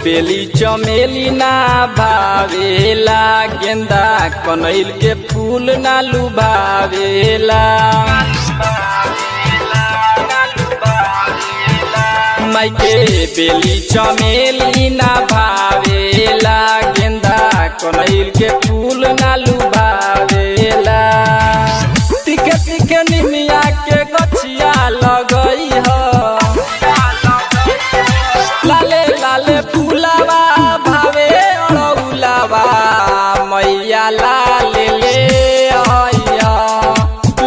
बेली चमेली ना भावेला, गेंदा कनैल के फूल ना लुभावेला। माई के बेली चमेली ना भावेला, गेंदा कनैल के फूल ना लुभावेला। तिके तिके निमिया के गछिया लगई ह, लाले लाले फूलावा भावे अड़ौलावा, मैया लाले ले आइया।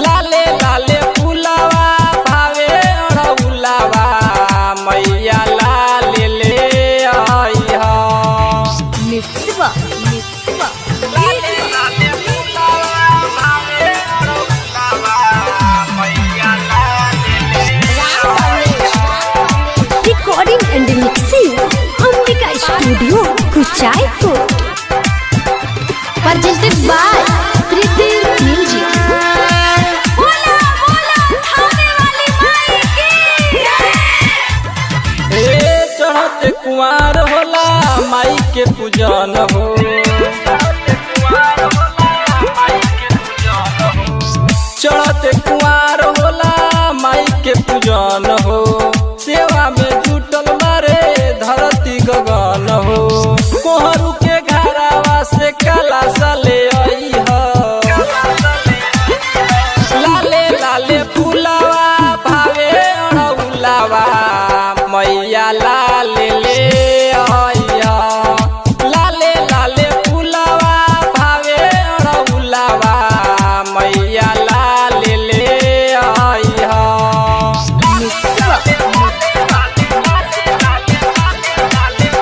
लाले लाले फूलावा भावे अड़ौलावा, मैया लाले ले आइया। मिक्सवा मिक्सवा लाले लाले फूलावा भावे अड़ौलावा, मैया लाले ले आइया। Recording and mixing Ambika studio Kuchaipur. Presented by Preeti music. बोला बोला थाने वाली माई की ए चढ़ते कुंवार होला माई के पूजन हो। चढ़ते कुंवार होला माई के पूजन हो, सेवा में जुटल मारे धरती गगन हो। कोहरू के घरावा से काला साले आई ह, लाले लाले फूलावा भावे अड़ौलावा, मैया लाले ले आइया। लाले लाले फूलावा भावे अड़ौलावा, मैया लाले ले आइया।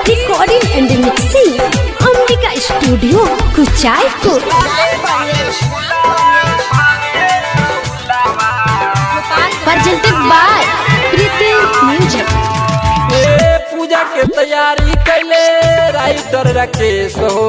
Recording and mixing Ambika studio Kuchaipur. Presented by Preeti music. पूजा के तैयारी कैले राइटर राकेश हो।